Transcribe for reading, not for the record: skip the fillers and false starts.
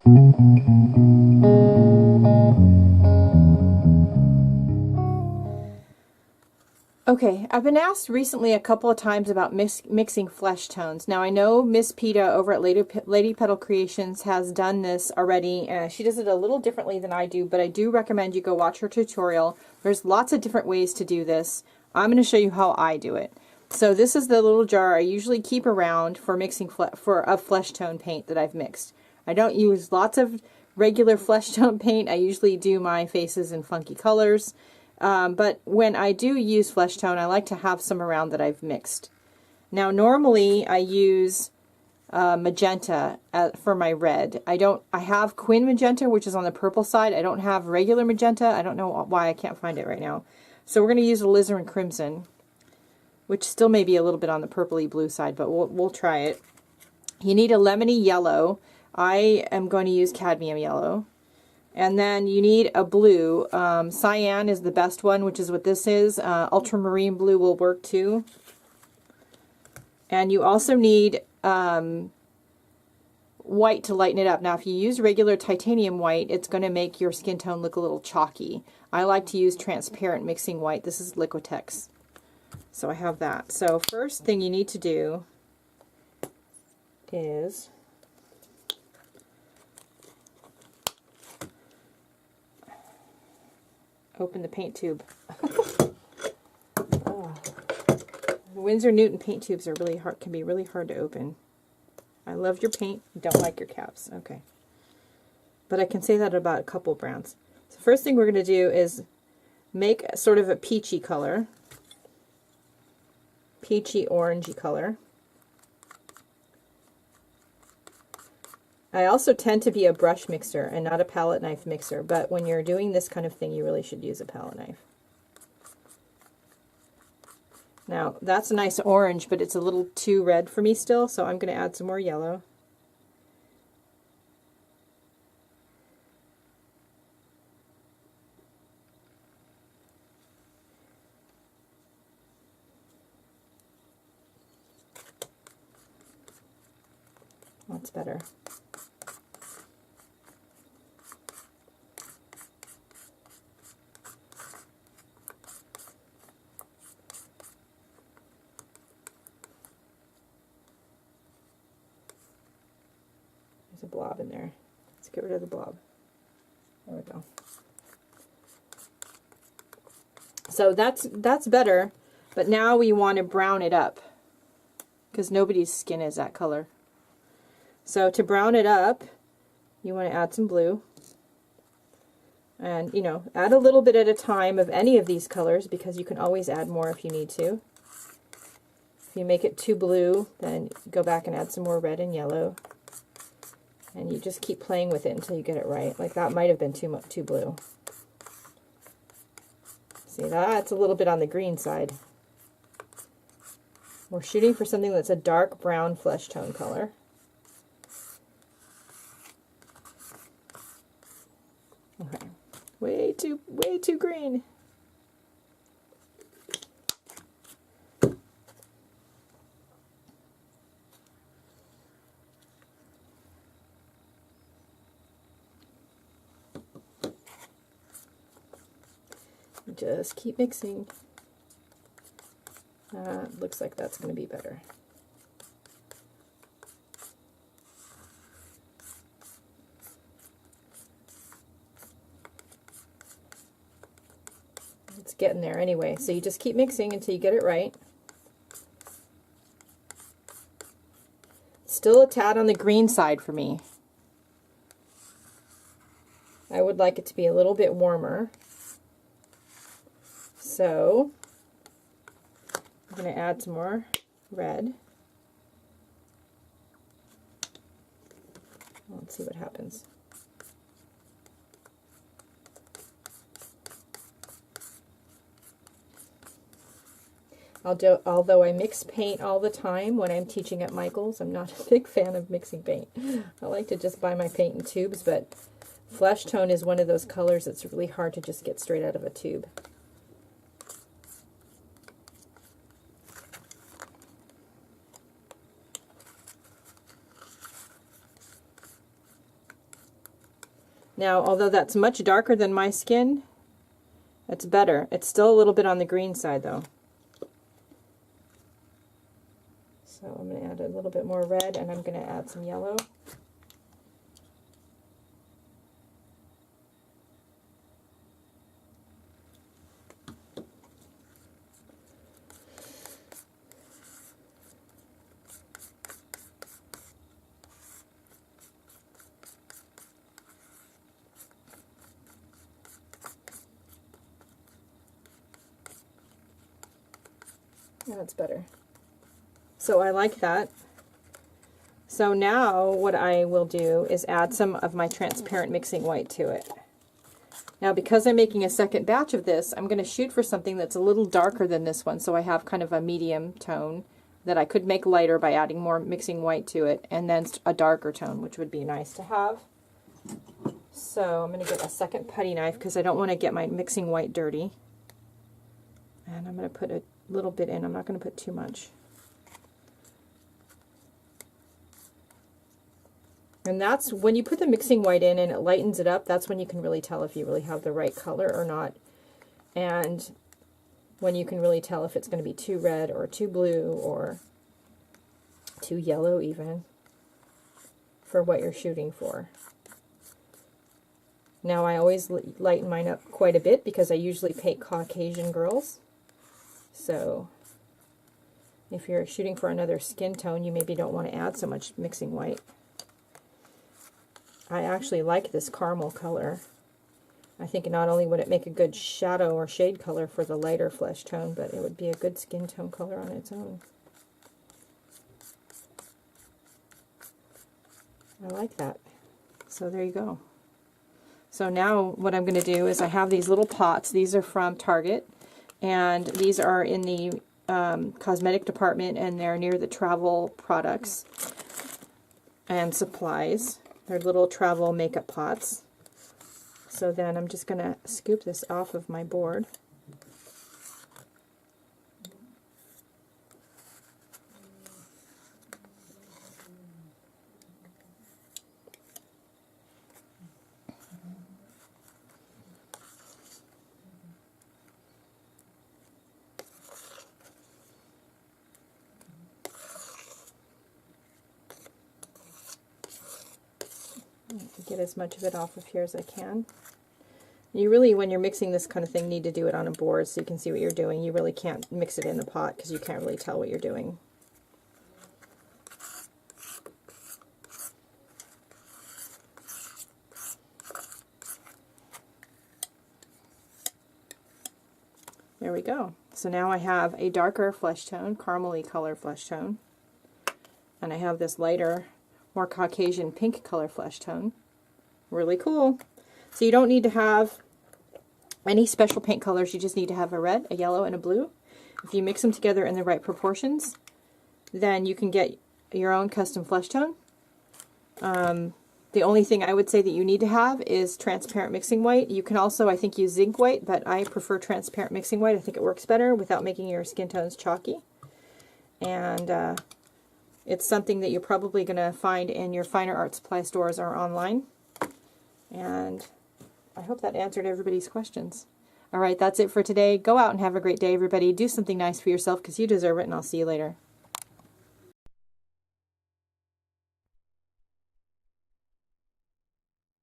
Okay, I've been asked recently a couple of times about mixing flesh tones. Now I know Miss Peta over at Lady Petal Creations has done this already. She does it a little differently than I do, but I do recommend you go watch her tutorial. There's lots of different ways to do this. I'm going to show you how I do it. So this is the little jar I usually keep around for mixing for a flesh tone paint that I've mixed. I don't use lots of regular flesh tone paint. I usually do my faces in funky colors. But when I do use flesh tone, I like to have some around that I've mixed. Now normally I use magenta for my red. I have Quin magenta, which is on the purple side. I don't have regular magenta. I don't know why I can't find it right now. So we're going to use alizarin crimson, which still may be a little bit on the purpley blue side, but we'll try it. You need a lemony yellow. I am going to use cadmium yellow. And then you need a blue. Cyan is the best one, which is what this is. Ultramarine blue will work too. And you also need white to lighten it up. Now if you use regular titanium white, it's going to make your skin tone look a little chalky. I like to use transparent mixing white. This is Liquitex. So I have that. So first thing you need to do is open the paint tube. Oh. Winsor Newton paint tubes are really hard, can be really hard to open. I love your paint, don't like your caps. Okay. But I can say that about a couple brands. So first thing we're going to do is make sort of a peachy color. Peachy orangey color. I also tend to be a brush mixer and not a palette knife mixer, but when you're doing this kind of thing, you really should use a palette knife. Now, that's a nice orange, but it's a little too red for me still, so I'm going to add some more yellow. That's better. There's a blob in there. Let's get rid of the blob. There we go. So that's better, but now we want to brown it up because nobody's skin is that color. So to brown it up, you want to add some blue. And, you know, add a little bit at a time of any of these colors because you can always add more if you need to. If you make it too blue, then go back and add some more red and yellow. And you just keep playing with it until you get it right. Like that might have been too blue. See, that's a little bit on the green side. We're shooting for something that's a dark brown flesh tone color. Okay, way too green. Just keep mixing. Looks like that's going to be better. It's getting there anyway, so you just keep mixing until you get it right. Still a tad on the green side for me. I would like it to be a little bit warmer. So I'm going to add some more red. Let's see what happens. Although I mix paint all the time when I'm teaching at Michael's, I'm not a big fan of mixing paint. I like to just buy my paint in tubes, but flesh tone is one of those colors that's really hard to just get straight out of a tube. Now, although that's much darker than my skin, it's better. It's still a little bit on the green side though. So I'm going to add a little bit more red, and I'm going to add some yellow. Yeah, that's better. So I like that. So now what I will do is add some of my transparent mixing white to it. Now because I'm making a second batch of this, I'm going to shoot for something that's a little darker than this one, so I have kind of a medium tone that I could make lighter by adding more mixing white to it, and then a darker tone, which would be nice to have. So I'm going to get a second putty knife because I don't want to get my mixing white dirty. And I'm going to put a little bit in. I'm not going to put too much. And that's when you put the mixing white in and it lightens it up, that's when you can really tell if you really have the right color or not. And when you can really tell if it's going to be too red or too blue or too yellow even for what you're shooting for. Now I always lighten mine up quite a bit because I usually paint Caucasian girls. So if you're shooting for another skin tone, you maybe don't want to add so much mixing white. I actually like this caramel color. I think not only would it make a good shadow or shade color for the lighter flesh tone, but it would be a good skin tone color on its own. I like that. So there you go. So now what I'm going to do is I have these little pots. These are from Target, and these are in the cosmetic department, and they're near the travel products and supplies. They're little travel makeup pots. So then I'm just going to scoop this off of my board. Get as much of it off of here as I can. You really, when you're mixing this kind of thing, need to do it on a board so you can see what you're doing. You really can't mix it in the pot because you can't really tell what you're doing. There we go. So now I have a darker flesh tone, caramely color flesh tone, and I have this lighter, more Caucasian pink color flesh tone. Really cool. So you don't need to have any special paint colors, you just need to have a red, a yellow, and a blue. If you mix them together in the right proportions, then you can get your own custom flesh tone. The only thing I would say that you need to have is transparent mixing white. You can also, I think, use zinc white, but I prefer transparent mixing white. I think it works better without making your skin tones chalky. And it's something that you're probably going to find in your finer art supply stores or online. And I hope that answered everybody's questions. All right, that's it for today. Go out and have a great day, everybody. Do something nice for yourself because you deserve it, and I'll see you later.